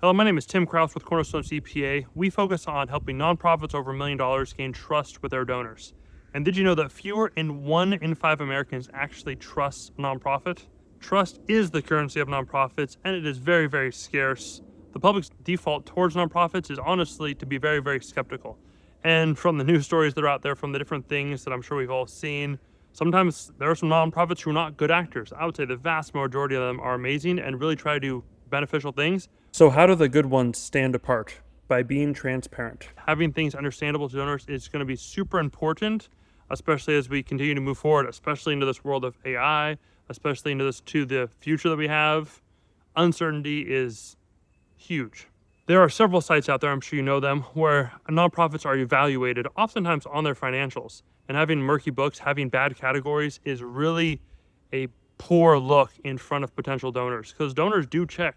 Hello, my name is Tim Kraus with Cornerstone CPA. We focus on helping nonprofits over $1 million gain trust with their donors. And did you know that fewer in 1 in 5 Americans actually trust a nonprofit? Trust is the currency of nonprofits, and it is very, very scarce. The public's default towards nonprofits is honestly to be very, very skeptical. And from the news stories that are out there, from the different things that I'm sure we've all seen, sometimes there are some nonprofits who are not good actors. I would say the vast majority of them are amazing and really try to do beneficial things. So how do the good ones stand apart? By being transparent. Having things understandable to donors is going to be super important, especially as we continue to move forward, especially into this world of AI, especially into the future that we have. Uncertainty is huge. There are several sites out there, I'm sure you know them, where nonprofits are evaluated, oftentimes on their financials. And having murky books, having bad categories is really a poor look in front of potential donors, because donors do check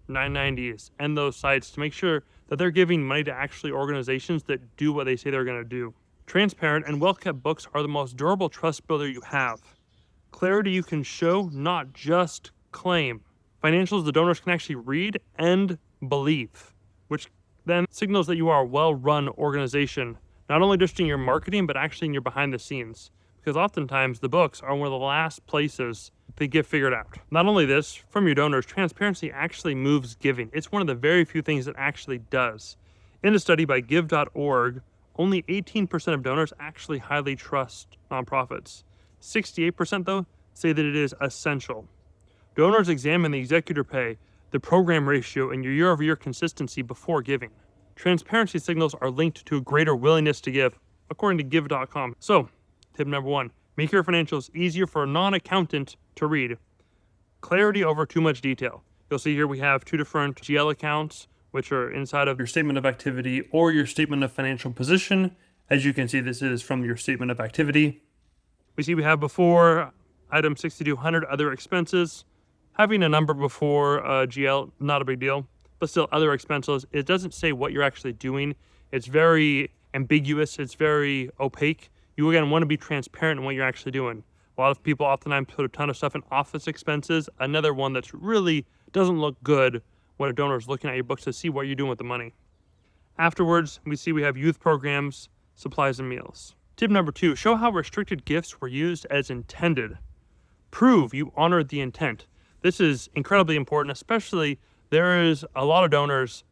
990s and those sites to make sure that they're giving money to actually organizations that do what they say they're going to do. Transparent and well-kept books are the most durable trust builder you have. Clarity you can show, not just claim. Financials the donors can actually read and believe, which then signals that you are a well-run organization, not only just in your marketing, but actually in your behind the scenes. Because oftentimes the books are one of the last places they get figured out. Not only this, from your donors, transparency actually moves giving. It's one of the very few things that actually does. In a study by give.org, only 18% of donors actually highly trust nonprofits. 68% though say that it is essential. Donors examine the executor pay, the program ratio, and your year-over-year consistency before giving. Transparency signals are linked to a greater willingness to give, according to give.com. So, tip number 1, make your financials easier for a non-accountant to read. Clarity over too much detail. You'll see here we have 2 different GL accounts, which are inside of your statement of activity or your statement of financial position. As you can see, this is from your statement of activity. We see we have before item 6200 other expenses. Having a number before GL, not a big deal, but still other expenses. It doesn't say what you're actually doing. It's very ambiguous. It's very opaque. You again want to be transparent in what you're actually doing. A lot of people oftentimes put a ton of stuff in office expenses. Another one that's really doesn't look good when a donor is looking at your books to see what you're doing with the money. Afterwards, we see we have youth programs, supplies, and meals. Tip number 2, show how restricted gifts were used as intended. Prove you honored the intent. This is incredibly important, especially there is a lot of donors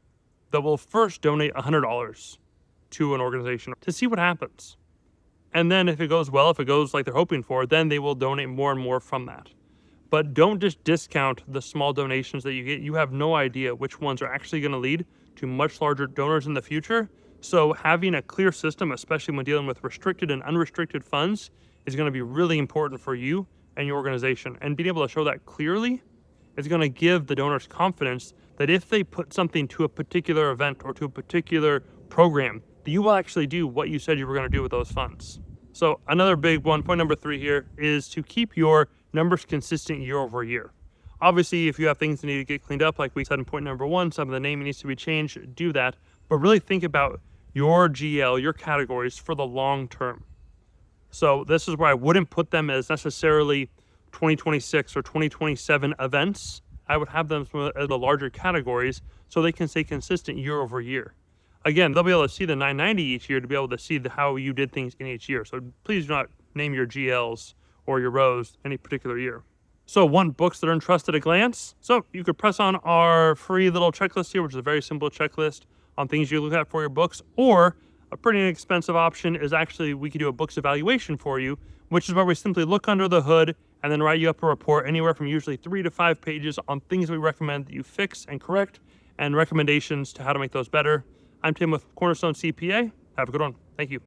that will first donate $100 to an organization to see what happens. And then if it goes well, if it goes like they're hoping for, then they will donate more and more from that. But don't just discount the small donations that you get. You have no idea which ones are actually going to lead to much larger donors in the future. So having a clear system, especially when dealing with restricted and unrestricted funds, is going to be really important for you and your organization. And being able to show that clearly is going to give the donors confidence that if they put something to a particular event or to a particular program, that you will actually do what you said you were going to do with those funds. So another big one, point number 3 here, is to keep your numbers consistent year over year. Obviously, if you have things that need to get cleaned up, like we said in point number 1, some of the naming needs to be changed, do that. But really think about your GL, your categories for the long term. So this is where I wouldn't put them as necessarily 2026 or 2027 events. I would have them as the larger categories so they can stay consistent year over year. Again, they'll be able to see the 990 each year to be able to see how you did things in each year. So please do not name your GLs or your rows any particular year. So books that earn trust at a glance. So you could press on our free little checklist here, which is a very simple checklist on things you look at for your books. Or a pretty inexpensive option is actually we could do a books evaluation for you, which is where we simply look under the hood and then write you up a report anywhere from usually 3 to 5 pages on things we recommend that you fix and correct and recommendations to how to make those better. I'm Tim with Cornerstone CPA. Have a good one. Thank you.